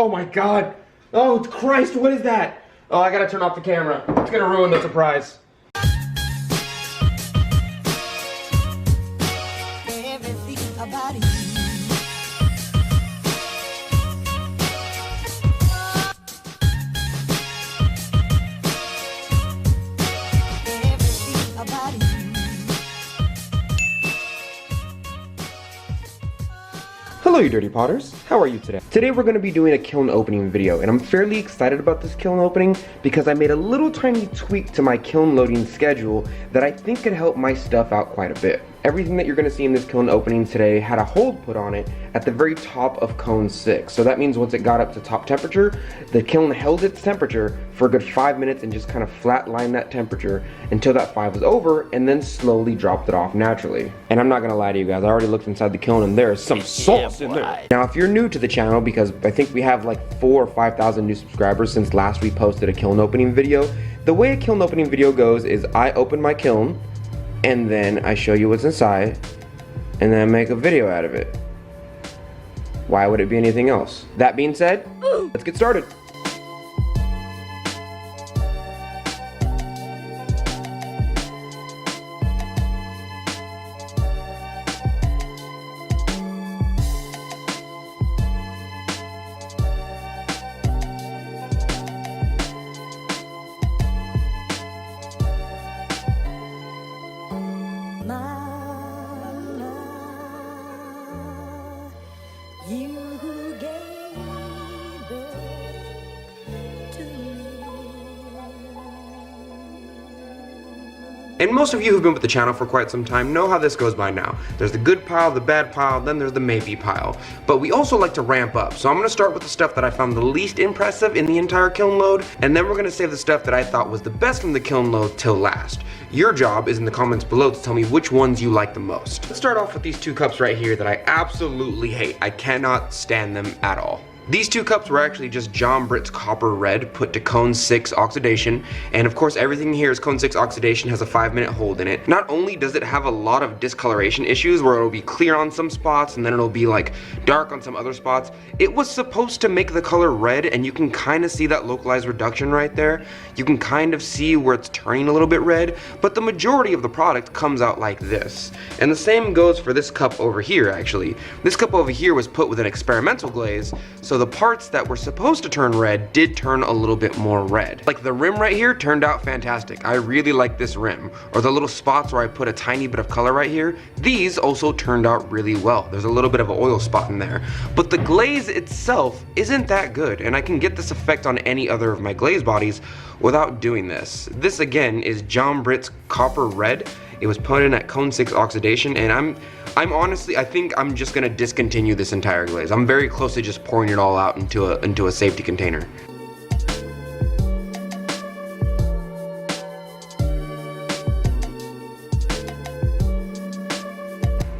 Oh my god. Oh Christ, what is that? Oh, I gotta turn off the camera. It's gonna ruin the surprise. Hello you dirty potters, how are you today? Today we're going to be doing a kiln opening video, and I'm fairly excited about this kiln opening because I made a little tiny tweak to my kiln loading schedule that I think could help my stuff out quite a bit. Everything that you're going to see in this kiln opening today had a hold put on it at the very top of cone 6. So that means once it got up to top temperature, the kiln held its temperature for a good 5 minutes and just kind of flatlined that temperature until that 5 was over, and then slowly dropped it off naturally. And I'm not going to lie to you guys, I already looked inside the kiln and there's some sauce in there. Now if you're new to the channel, because I think we have like 4,000 or 5,000 new subscribers since last we posted a kiln opening video, the way a kiln opening video goes is I open my kiln, and then I show you what's inside, and then I make a video out of it. Why would it be anything else? That being said, let's get started. And most of you who've been with the channel for quite some time know how this goes by now. There's the good pile, the bad pile, then there's the maybe pile. But we also like to ramp up, so I'm going to start with the stuff that I found the least impressive in the entire kiln load, and then we're going to save the stuff that I thought was the best from the kiln load till last. Your job is in the comments below to tell me which ones you like the most. Let's start off with these two cups right here that I absolutely hate. I cannot stand them at all. These two cups were actually just John Britt's copper red put to cone 6 oxidation, and of course everything here is cone 6 oxidation, has a 5-minute hold in it. Not only does it have a lot of discoloration issues where it'll be clear on some spots and then it'll be like dark on some other spots, it was supposed to make the color red, and you can kind of see that localized reduction right there. You can kind of see where it's turning a little bit red, but the majority of the product comes out like this. And the same goes for this cup over here actually. This cup over here was put with an experimental glaze, so the parts that were supposed to turn red did turn a little bit more red. Like the rim right here turned out fantastic. I really like this rim. Or the little spots where I put a tiny bit of color right here, these also turned out really well. There's a little bit of an oil spot in there. But the glaze itself isn't that good, and I can get this effect on any other of my glaze bodies without doing this. This again is John Britt's copper red. It was put in at cone 6 oxidation, and I'm honestly, I think I'm just gonna discontinue this entire glaze. I'm very close to just pouring it all out into a safety container.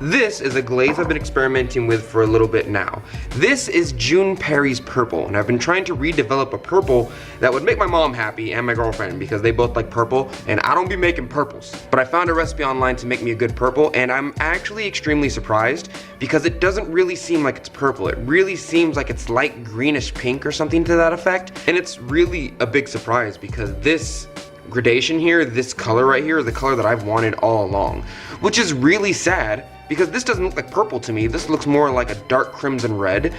This is a glaze I've been experimenting with for a little bit now. This is June Perry's purple, and I've been trying to redevelop a purple that would make my mom happy and my girlfriend because they both like purple, and I don't be making purples. But I found a recipe online to make me a good purple, and I'm actually extremely surprised because it doesn't really seem like it's purple. It really seems like it's light greenish pink or something to that effect, and it's really a big surprise because this gradation here, this color right here, is the color that I've wanted all along, which is really sad because this doesn't look like purple to me. This looks more like a dark crimson red,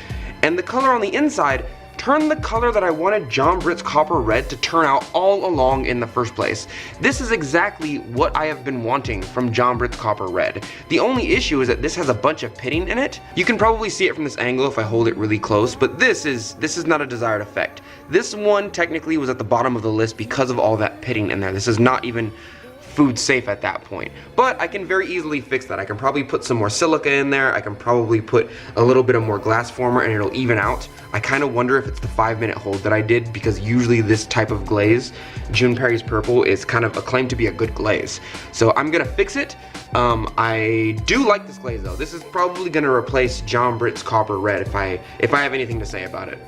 and the color on the inside turned the color that I wanted John Britt's copper red to turn out all along in the first place. This is exactly what I have been wanting from John Britt's copper red. The only issue is that this has a bunch of pitting in it. You can probably see it from this angle if I hold it really close, but this is not a desired effect. This one technically was at the bottom of the list because of all that pitting in there. This is not even food safe at that point, but I can very easily fix that. I can probably put some more silica in there. I can probably put a little bit of more glass former and it'll even out. I kind of wonder if it's the 5-minute hold that I did, because usually this type of glaze, June Perry's purple, is kind of acclaimed to be a good glaze. So I'm gonna fix it. I do like this glaze though. This is probably gonna replace John Britt's copper red if I have anything to say about it.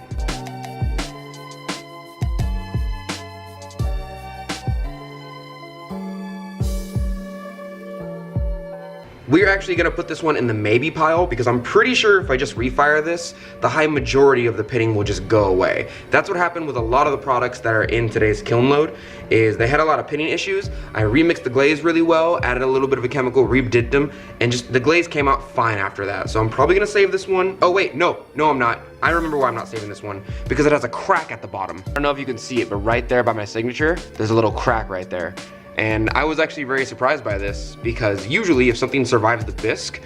We're actually gonna put this one in the maybe pile because I'm pretty sure if I just refire this, the high majority of the pitting will just go away. That's what happened with a lot of the products that are in today's kiln load, is they had a lot of pitting issues. I remixed the glaze really well, added a little bit of a chemical, re-dipped them, and just the glaze came out fine after that. So I'm probably gonna save this one. Oh wait, no I'm not. I remember why I'm not saving this one, because it has a crack at the bottom. I don't know if you can see it, but right there by my signature, there's a little crack right there. And I was actually very surprised by this, because usually if something survives the bisque,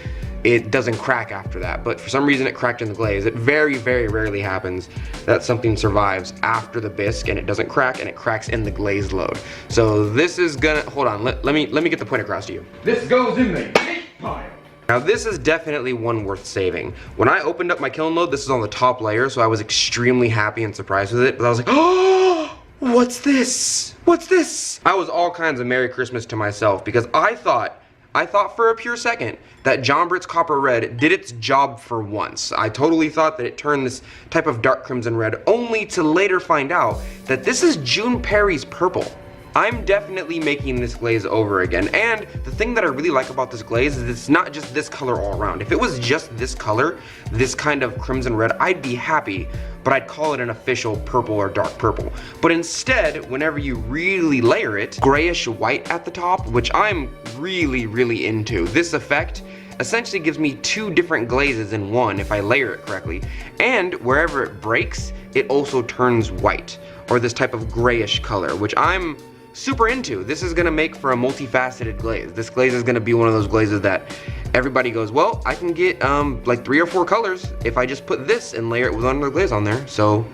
it doesn't crack after that. But for some reason it cracked in the glaze. It very, very rarely happens that something survives after the bisque and it doesn't crack, and it cracks in the glaze load. So this is gonna, hold on, let me get the point across to you. This goes in the cake pile. Now this is definitely one worth saving. When I opened up my kiln load, this is on the top layer, so I was extremely happy and surprised with it, but I was like, oh, what's this? What's this? I was all kinds of Merry Christmas to myself, because I thought for a pure second that John Britt's Copper Red did its job for once. I totally thought that it turned this type of dark crimson red, only to later find out that this is June Perry's Purple. I'm definitely making this glaze over again, and the thing that I really like about this glaze is it's not just this color all around. If it was just this color, this kind of crimson red, I'd be happy, but I'd call it an official purple or dark purple. But instead, whenever you really layer it, grayish white at the top, which I'm really, really into. This effect essentially gives me two different glazes in one if I layer it correctly, and wherever it breaks, it also turns white, or this type of grayish color, which I'm super into. This is gonna make for a multifaceted glaze. This glaze is gonna be one of those glazes that everybody goes, well, I can get like 3 or 4 colors if I just put this and layer it with another glaze on there. So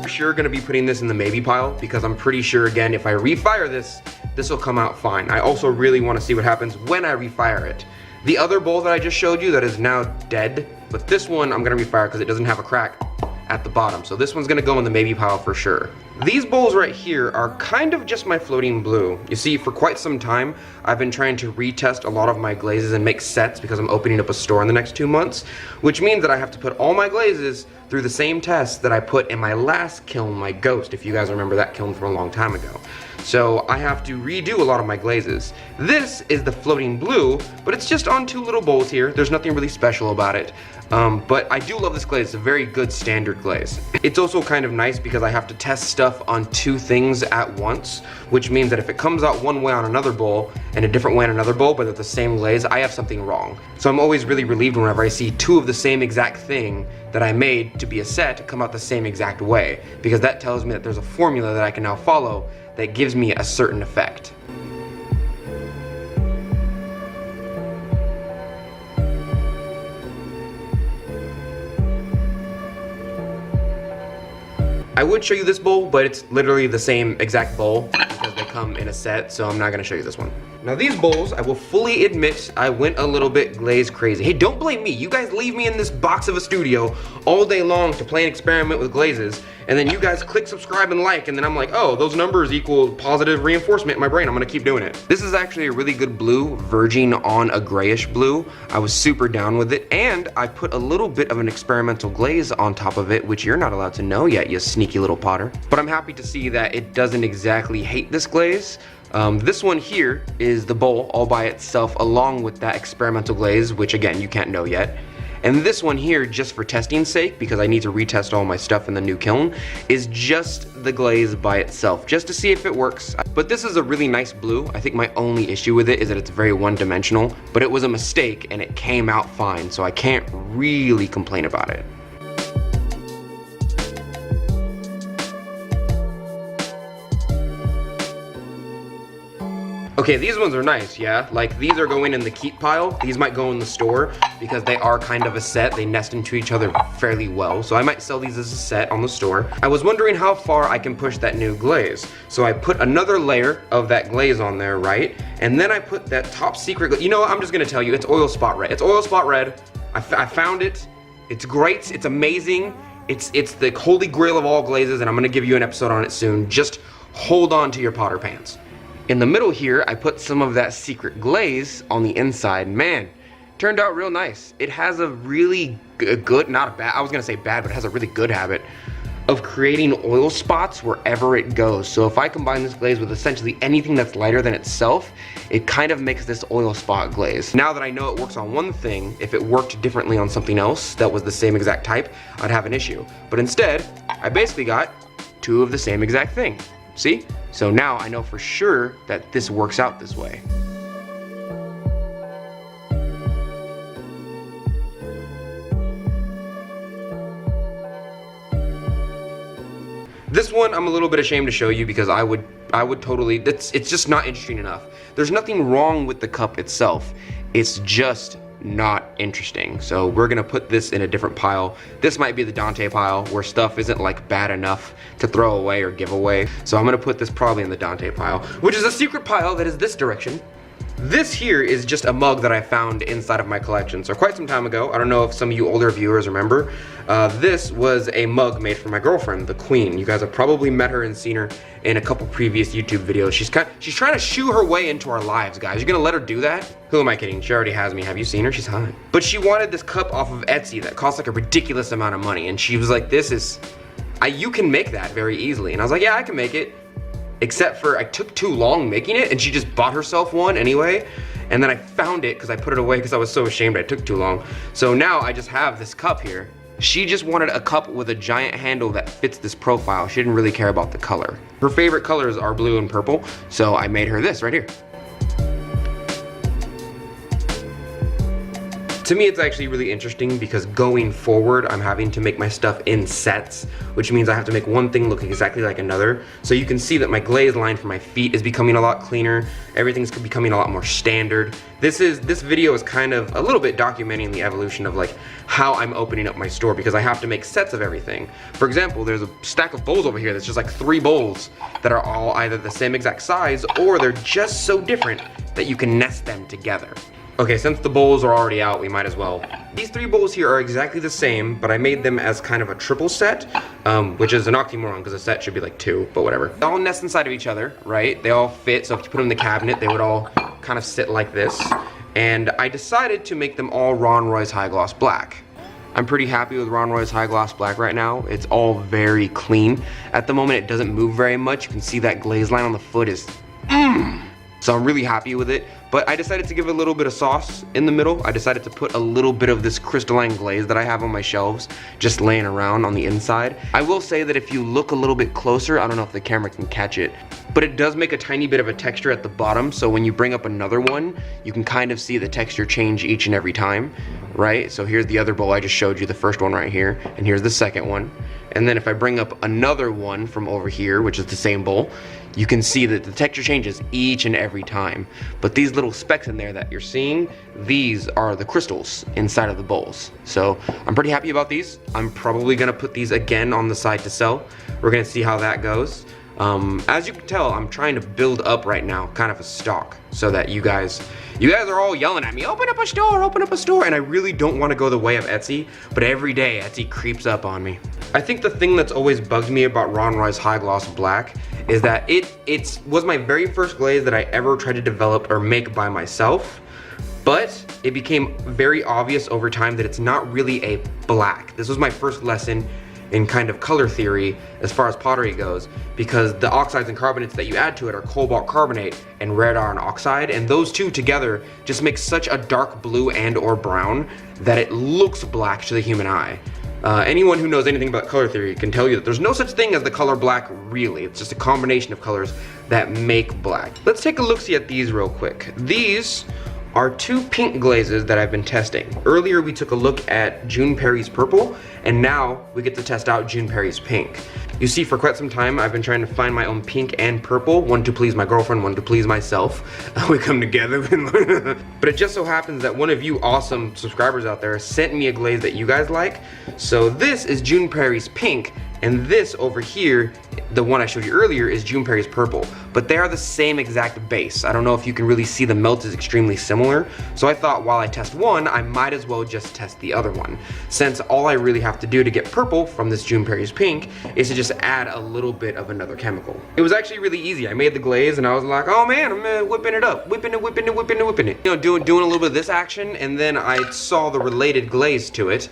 for sure gonna be putting this in the maybe pile, because I'm pretty sure, again, if I refire this, this will come out fine. I also really want to see what happens when I refire it. The other bowl that I just showed you that is now dead, but this one I'm gonna refire because it doesn't have a crack at the bottom. So this one's gonna go in the maybe pile for sure. These bowls right here are kind of just my floating blue. You see, for quite some time, I've been trying to retest a lot of my glazes and make sets because I'm opening up a store in the next 2 months, which means that I have to put all my glazes through the same test that I put in my last kiln, my Ghost, if you guys remember that kiln from a long time ago. So I have to redo a lot of my glazes. This is the floating blue, but it's just on 2 little bowls here. There's nothing really special about it. But I do love this glaze. It's a very good standard glaze. It's also kind of nice because I have to test stuff on 2 things at once, which means that if it comes out one way on another bowl and a different way on another bowl, but they're the same glaze, I have something wrong. So I'm always really relieved whenever I see 2 of the same exact thing that I made to be a set come out the same exact way, because that tells me that there's a formula that I can now follow that gives me a certain effect. I would show you this bowl, but it's literally the same exact bowl because they come in a set, so I'm not gonna show you this one. Now these bowls, I will fully admit, I went a little bit glaze crazy. Hey, don't blame me. You guys leave me in this box of a studio all day long to play and experiment with glazes, and then you guys click subscribe and like, and then I'm like, oh, those numbers equal positive reinforcement in my brain. I'm gonna keep doing it. This is actually a really good blue, verging on a grayish blue. I was super down with it, and I put a little bit of an experimental glaze on top of it, which you're not allowed to know yet, you sneaky little potter. But I'm happy to see that it doesn't exactly hate this glaze. This one here is the bowl all by itself, along with that experimental glaze, which again, you can't know yet. And this one here, just for testing's sake, because I need to retest all my stuff in the new kiln, is just the glaze by itself, just to see if it works. But this is a really nice blue. I think my only issue with it is that it's very one-dimensional, but it was a mistake and it came out fine, so I can't really complain about it. Okay, these ones are nice, yeah? Like, these are going in the keep pile. These might go in the store because they are kind of a set. They nest into each other fairly well. So I might sell these as a set on the store. I was wondering how far I can push that new glaze. So I put another layer of that glaze on there, right? And then I put that top secret, you know what, I'm just gonna tell you, it's oil spot red. It's oil spot red. I found it. It's great, it's amazing. It's the holy grail of all glazes, and I'm gonna give you an episode on it soon. Just hold on to your potter pants. In the middle here, I put some of that secret glaze on the inside. Man, turned out real nice. It has a really good, not a bad, I was gonna say bad, but it has a really good habit of creating oil spots wherever it goes. So if I combine this glaze with essentially anything that's lighter than itself, it kind of makes this oil spot glaze. Now that I know it works on one thing, if it worked differently on something else that was the same exact type, I'd have an issue. But instead, I basically got two of the same exact thing. See? So now I know for sure that this works out this way. This one I'm a little bit ashamed to show you because I would totally, it's just not interesting enough. There's nothing wrong with the cup itself. It's just not interesting. So we're gonna put this in a different pile. This might be the Donte pile where stuff isn't like bad enough to throw away or give away. So I'm gonna put this probably in the Donte pile, which is a secret pile that is this direction. This here is just a mug that I found inside of my collection. So quite some time ago, I don't know if some of you older viewers remember, this was a mug made for my girlfriend, the Queen. You guys have probably met her and seen her in a couple previous YouTube videos. She's trying to shoo her way into our lives, guys. You're gonna let her do that? Who am I kidding? She already has me. Have you seen her? She's hot. But she wanted this cup off of Etsy that cost like a ridiculous amount of money. And she was like, you can make that very easily. And I was like, yeah, I can make it. Except for I took too long making it and she just bought herself one anyway. And then I found it because I put it away because I was so ashamed I took too long. So now I just have this cup here. She just wanted a cup with a giant handle that fits this profile. She didn't really care about the color. Her favorite colors are blue and purple. So I made her this right here. To me, it's actually really interesting because going forward, I'm having to make my stuff in sets, which means I have to make one thing look exactly like another. So you can see that my glaze line for my feet is becoming a lot cleaner. Everything's becoming a lot more standard. This video is kind of a little bit documenting the evolution of like how I'm opening up my store because I have to make sets of everything. For example, there's a stack of bowls over here that's just like 3 bowls that are all either the same exact size or they're just so different that you can nest them together. Okay, since the bowls are already out, we might as well. These 3 bowls here are exactly the same, but I made them as kind of a triple set, which is an oxymoron because a set should be like 2, but whatever. They all nest inside of each other, right? They all fit, so if you put them in the cabinet, they would all kind of sit like this. And I decided to make them all Ron Roy's High Gloss Black. I'm pretty happy with Ron Roy's High Gloss Black right now. It's all very clean. At the moment, it doesn't move very much. You can see that glaze line on the foot is So I'm really happy with it, but I decided to give it a little bit of sauce in the middle. I decided to put a little bit of this crystalline glaze that I have on my shelves just laying around on the inside. I will say that if you look a little bit closer, I don't know if the camera can catch it, but it does make a tiny bit of a texture at the bottom, so when you bring up another one, you can kind of see the texture change each and every time, right? So here's the other bowl I just showed you, the first one right here, and here's the second one. And then if I bring up another one from over here, which is the same bowl, you can see that the texture changes each and every time. But these little specks in there that you're seeing, these are the crystals inside of the bowls. So I'm pretty happy about these. I'm probably gonna put these again on the side to sell. We're gonna see how that goes. As you can tell, I'm trying to build up right now kind of a stock so that you guys are all yelling at me, open up a store, and I really don't want to go the way of Etsy, but every day Etsy creeps up on me. I think the thing that's always bugged me about Ron Roy's High Gloss Black is that it was my very first glaze that I ever tried to develop or make by myself, but it became very obvious over time that it's not really a black. This was my first lesson in kind of color theory as far as pottery goes, because the oxides and carbonates that you add to it are cobalt carbonate and red iron oxide, and those two together just make such a dark blue and or brown that it looks black to the human eye. Anyone who knows anything about color theory can tell you that there's no such thing as the color black really. It's just a combination of colors that make black. Let's take a look-see at these real quick. These are 2 pink glazes that I've been testing. Earlier we took a look at June Perry's purple, and now we get to test out June Perry's pink. You see, for quite some time I've been trying to find my own pink and purple, one to please my girlfriend, one to please myself. We come together. But it just so happens that one of you awesome subscribers out there sent me a glaze that you guys like. So this is June Perry's pink, and this over here, the one I showed you earlier, is June Perry's purple, but they are the same exact base. I don't know if you can really see the melt is extremely similar, so I thought while I test one, I might as well just test the other one, since all I really have to do to get purple from this June Perry's pink is to just add a little bit of another chemical. It was actually really easy. I made the glaze and I was like, oh man, I'm whipping it up, whipping it. You know, doing a little bit of this action, and then I saw the related glaze to it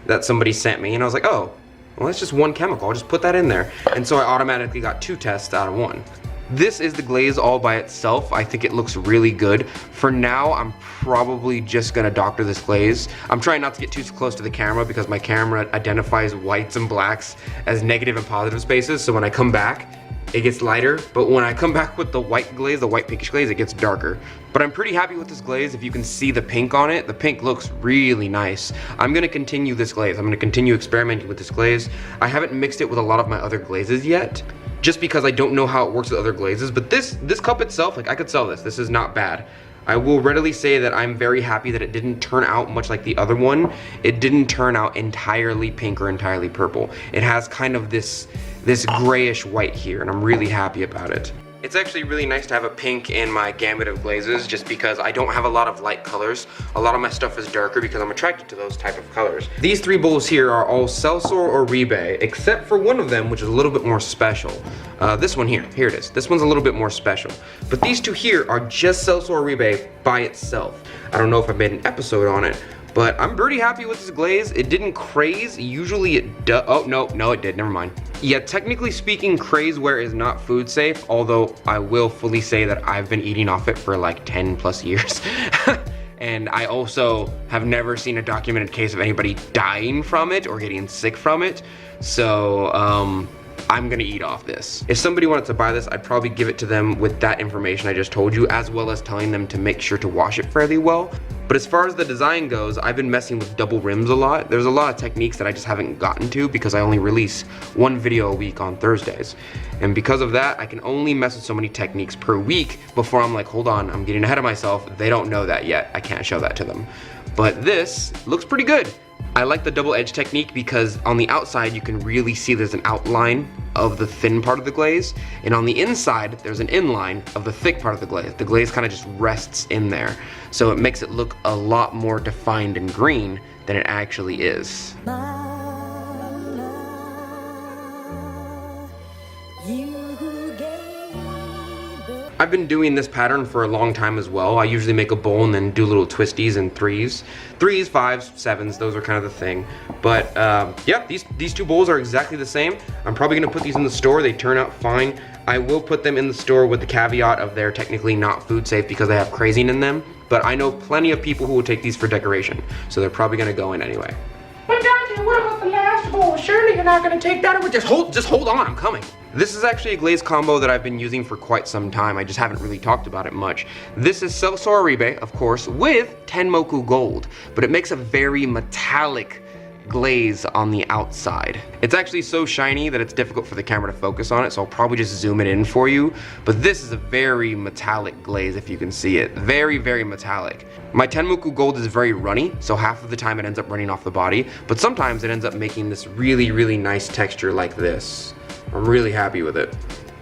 that somebody sent me, and I was like, oh, Well, that's just one chemical. I'll just put that in there. And so I automatically got 2 tests out of 1. This is the glaze all by itself. I think it looks really good. For now, I'm probably just gonna doctor this glaze. I'm trying not to get too close to the camera because my camera identifies whites and blacks as negative and positive spaces. So when I come back, it gets lighter. But when I come back with the white glaze, the white pinkish glaze, it gets darker. But I'm pretty happy with this glaze. If you can see the pink on it, the pink looks really nice. I'm gonna continue this glaze. I'm gonna continue experimenting with this glaze. I haven't mixed it with a lot of my other glazes yet, just because I don't know how it works with other glazes. But this cup itself, like, I could sell this. This is not bad. I will readily say that I'm very happy that it didn't turn out much like the other one. It didn't turn out entirely pink or entirely purple. It has kind of this grayish white here, and I'm really happy about it. It's actually really nice to have a pink in my gamut of glazes, just because I don't have a lot of light colors. A lot of my stuff is darker because I'm attracted to those type of colors. These 3 bowls here are all Celsor or Ribe, except for one of them, which is a little bit more special. This one here it is. This one's a little bit more special. But these 2 here are just Celsor or Ribe by itself. I don't know if I made an episode on it, but I'm pretty happy with this glaze. It didn't craze. Usually it does. Oh, no, it did. Never mind. Yeah, technically speaking, crazeware is not food safe, although I will fully say that I've been eating off it for like 10 plus years. And I also have never seen a documented case of anybody dying from it or getting sick from it. So, I'm gonna eat off this. If somebody wanted to buy this, I'd probably give it to them with that information I just told you, as well as telling them to make sure to wash it fairly well. But as far as the design goes, I've been messing with double rims a lot. There's a lot of techniques that I just haven't gotten to because I only release 1 video a week on Thursdays. And because of that, I can only mess with so many techniques per week before I'm like, hold on, I'm getting ahead of myself. They don't know that yet. I can't show that to them. But this looks pretty good. I like the double edge technique because on the outside you can really see there's an outline of the thin part of the glaze, and on the inside there's an inline of the thick part of the glaze. The glaze kind of just rests in there, so it makes it look a lot more defined and green than it actually is. I've been doing this pattern for a long time as well. I usually make a bowl and then do little twisties and threes, 5s, 7s, those are kind of the thing. But yeah, these 2 bowls are exactly the same. I'm probably gonna put these in the store. They turn out fine. I will put them in the store with the caveat of they're technically not food safe because they have crazing in them. But I know plenty of people who will take these for decoration, so they're probably gonna go in anyway. But Dante, what about the last bowl? Surely you're not gonna take that away. Just hold on, I'm coming. This is actually a glaze combo that I've been using for quite some time. I just haven't really talked about it much. This is Celsor Ribe, of course, with Tenmoku Gold, but it makes a very metallic glaze on the outside. It's actually so shiny that it's difficult for the camera to focus on it, so I'll probably just zoom it in for you. But this is a very metallic glaze, if you can see it. Very, very metallic. My Tenmoku Gold is very runny, so half of the time it ends up running off the body, but sometimes it ends up making this really, really nice texture like this. I'm really happy with it.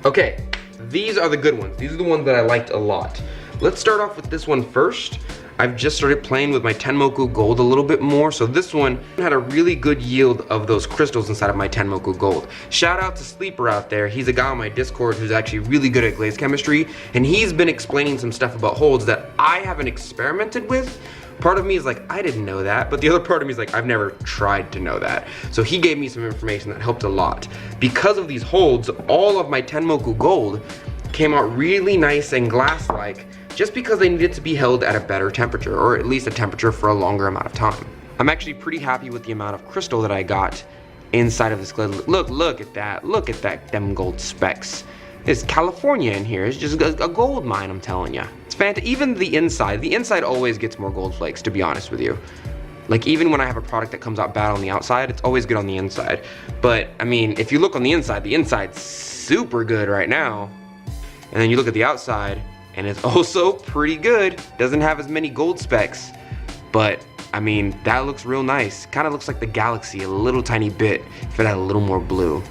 Okay, these are the good ones. These are the ones that I liked a lot. Let's start off with this one first. I've just started playing with my Tenmoku Gold a little bit more, so this one had a really good yield of those crystals inside of my Tenmoku Gold. Shout out to Sleeper out there. He's a guy on my Discord who's actually really good at glaze chemistry, and he's been explaining some stuff about holds that I haven't experimented with. Part of me is like, I didn't know that, but the other part of me is like, I've never tried to know that. So he gave me some information that helped a lot. Because of these holds, all of my Tenmoku Gold came out really nice and glass-like, just because they needed to be held at a better temperature, or at least a temperature for a longer amount of time. I'm actually pretty happy with the amount of crystal that I got inside of this glaze. Look at that, them gold specks. It's California in here. It's just a gold mine, I'm telling you. It's fantastic. Even the inside always gets more gold flakes, to be honest with you. Like, even when I have a product that comes out bad on the outside, it's always good on the inside. But, I mean, if you look on the inside's super good right now. And then you look at the outside, and it's also pretty good. Doesn't have as many gold specks, but I mean, that looks real nice. Kind of looks like the galaxy a little tiny bit if it had a little more blue.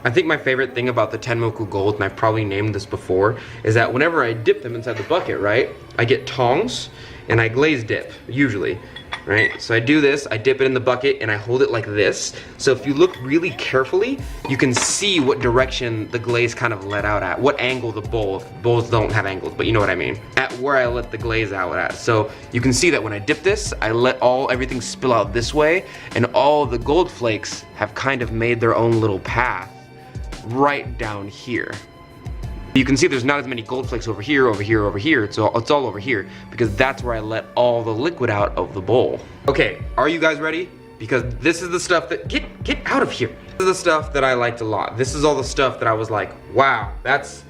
I think my favorite thing about the Tenmoku Gold, and I've probably named this before, is that whenever I dip them inside the bucket, right, I get tongs and I glaze dip, usually. right? So I do this, I dip it in the bucket and I hold it like this. So if you look really carefully, you can see what direction the glaze kind of let out at, what angle the bowl, bowls don't have angles, but you know what I mean, at where I let the glaze out at. So you can see that when I dip this, I let everything spill out this way, and all the gold flakes have kind of made their own little path right down here. You can see there's not as many gold flakes over here, over here, over here. It's all over here because that's where I let all the liquid out of the bowl. Okay, are you guys ready? Because this is the stuff that, get out of here. This is the stuff that I liked a lot. This is all the stuff that I was like, wow, that's,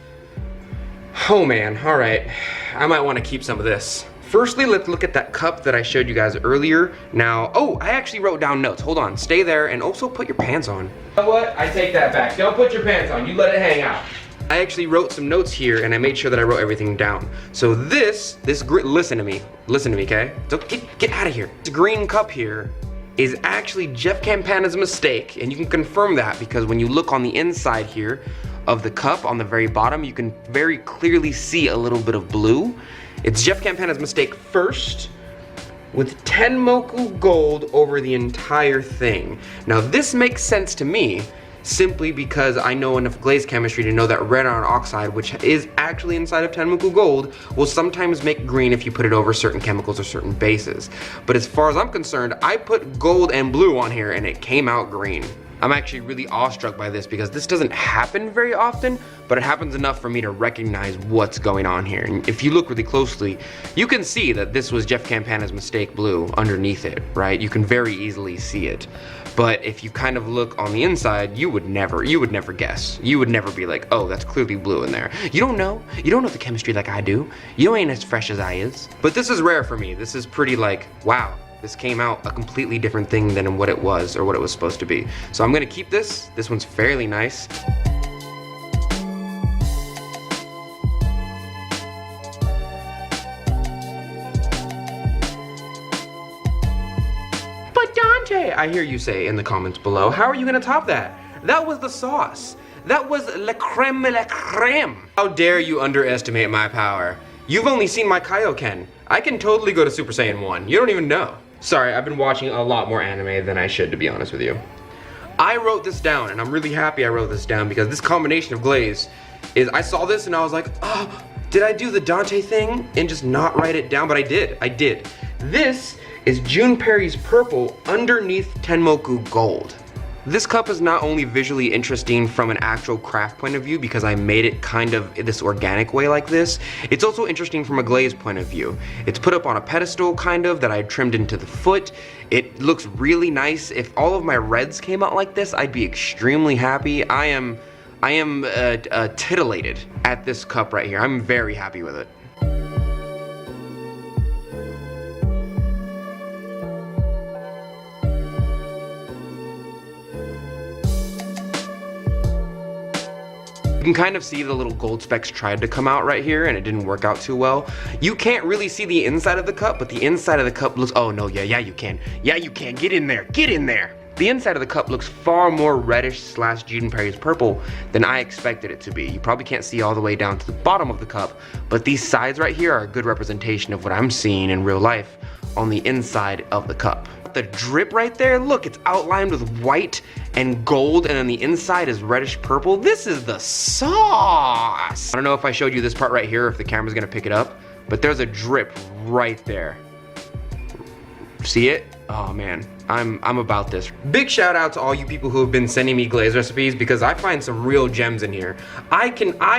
oh man, all right. I might want to keep some of this. Firstly, let's look at that cup that I showed you guys earlier. Now, oh, I actually wrote down notes. Hold on, stay there and also put your pants on. You know what? I take that back. Don't put your pants on, you let it hang out. I actually wrote some notes here and I made sure that I wrote everything down. So listen to me, okay? So get out of here. This green cup here is actually Jeff Campana's mistake, and you can confirm that because when you look on the inside here of the cup on the very bottom, you can very clearly see a little bit of blue. It's Jeff Campana's mistake first, with Tenmoku gold over the entire thing. Now this makes sense to me simply because I know enough glaze chemistry to know that red iron oxide, which is actually inside of Tenmoku gold, will sometimes make green if you put it over certain chemicals or certain bases. But as far as I'm concerned, I put gold and blue on here and it came out green. I'm actually really awestruck by this because this doesn't happen very often, but it happens enough for me to recognize what's going on here. And if you look really closely, you can see that this was Jeff Campana's mistake blue underneath it, right? You can very easily see it. But if you kind of look on the inside, you would never guess. You would never be like, oh, that's clearly blue in there. You don't know the chemistry like I do. You ain't as fresh as I is. But this is rare for me. This is pretty like, wow. This came out a completely different thing than what it was or what it was supposed to be. So I'm gonna keep this. This one's fairly nice. But Donte, I hear you say in the comments below, how are you gonna top that? That was the sauce. That was la creme de la creme. How dare you underestimate my power? You've only seen my Kaioken. I can totally go to Super Saiyan 1. You don't even know. Sorry, I've been watching a lot more anime than I should, to be honest with you. I wrote this down, and I'm really happy I wrote this down because this combination of glaze is, I saw this and I was like, oh, did I do the Donte thing and just not write it down? But I did. This is June Perry's purple underneath Tenmoku gold. This cup is not only visually interesting from an actual craft point of view because I made it kind of this organic way like this, it's also interesting from a glaze point of view. It's put up on a pedestal kind of that I trimmed into the foot. It looks really nice. If all of my reds came out like this, I'd be extremely happy. I am titillated at this cup right here. I'm very happy with it. You can kind of see the little gold specks tried to come out right here and it didn't work out too well. You can't really see the inside of the cup, but the inside of the cup looks, oh no, yeah you can. Yeah you can, get in there. The inside of the cup looks far more reddish / June Perry's purple than I expected it to be. You probably can't see all the way down to the bottom of the cup, but these sides right here are a good representation of what I'm seeing in real life on the inside of the cup. The drip right there, look, it's outlined with white and gold, and then the inside is reddish purple. This is the sauce. I don't know if I showed you this part right here, if the camera's gonna pick it up, but there's a drip right there. See it? Oh man, I'm about this. Big shout out to all you people who have been sending me glaze recipes because I find some real gems in here. I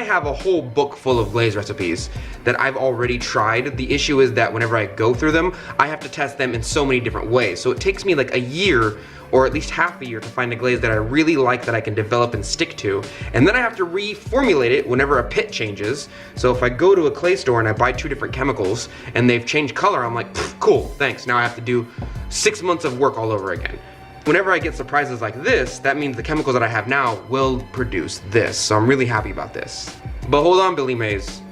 have a whole book full of glaze recipes that I've already tried. The issue is that whenever I go through them, I have to test them in so many different ways. So it takes me like a year or at least half a year to find a glaze that I really like that I can develop and stick to. And then I have to reformulate it whenever a pit changes. So if I go to a clay store and I buy 2 different chemicals and they've changed color, I'm like, cool, thanks. Now I have to do 6 months of work all over again. Whenever I get surprises like this, that means the chemicals that I have now will produce this. So I'm really happy about this. But hold on, Billy Mays.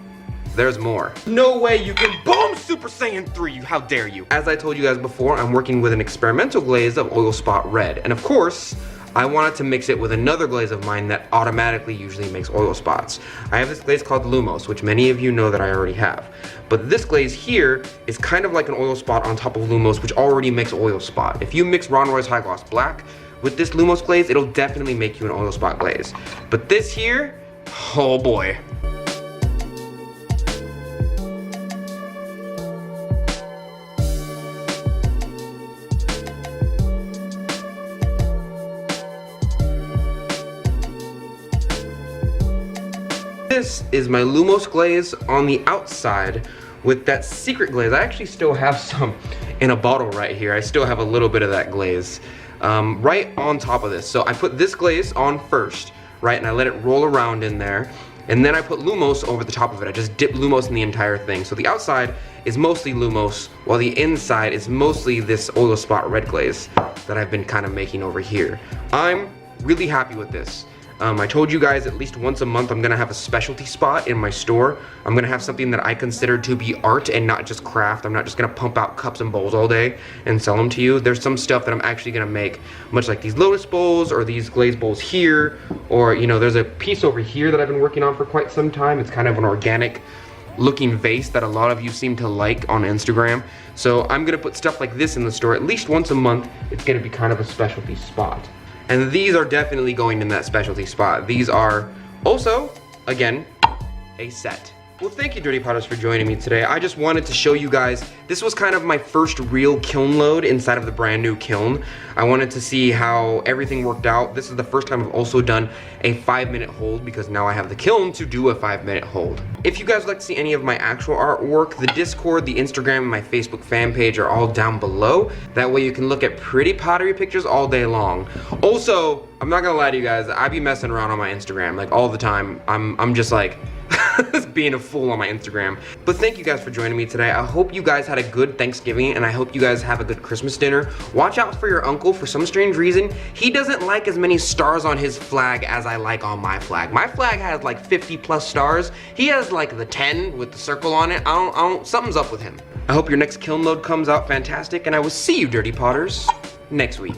There's more. No way you can boom Super Saiyan 3, how dare you. As I told you guys before, I'm working with an experimental glaze of Oil Spot Red. And of course, I wanted to mix it with another glaze of mine that automatically usually makes oil spots. I have this glaze called Lumos, which many of you know that I already have. But this glaze here is kind of like an oil spot on top of Lumos, which already makes oil spot. If you mix Ron Roy's High Gloss Black with this Lumos glaze, it'll definitely make you an oil spot glaze. But this here, oh boy. This is my Lumos glaze on the outside with that secret glaze. I actually still have some in a bottle right here. I still have a little bit of that glaze right on top of this. So I put this glaze on first, right, and I let it roll around in there. And then I put Lumos over the top of it. I just dip Lumos in the entire thing. So the outside is mostly Lumos, while the inside is mostly this oil spot red glaze that I've been kind of making over here. I'm really happy with this. I told you guys at least once a month I'm gonna have a specialty spot in my store. I'm gonna have something that I consider to be art and not just craft. I'm not just gonna pump out cups and bowls all day and sell them to you. There's some stuff that I'm actually gonna make, much like these lotus bowls or these glaze bowls here, or you know, there's a piece over here that I've been working on for quite some time. It's kind of an organic looking vase that a lot of you seem to like on Instagram. So I'm gonna put stuff like this in the store at least once a month. It's gonna be kind of a specialty spot. And these are definitely going in that specialty spot. These are also, again, a set. Well, thank you, Dirty Potters, for joining me today. I just wanted to show you guys, this was kind of my first real kiln load inside of the brand new kiln. I wanted to see how everything worked out. This is the first time I've also done a 5-minute hold because now I have the kiln to do a 5-minute hold. If you guys would like to see any of my actual artwork, the Discord, the Instagram, and my Facebook fan page are all down below. That way you can look at pretty pottery pictures all day long. Also, I'm not gonna lie to you guys, I be messing around on my Instagram like all the time. I'm just like, being a fool on my Instagram. But thank you guys for joining me today. I hope you guys had a good Thanksgiving and I hope you guys have a good Christmas dinner. Watch out for your uncle. For some strange reason, he doesn't like as many stars on his flag as I like on my flag. My flag has like 50+ stars. He has like the 10 with the circle on it. I don't, something's up with him. I hope your next kiln load comes out fantastic and I will see you, Dirty Potters, next week.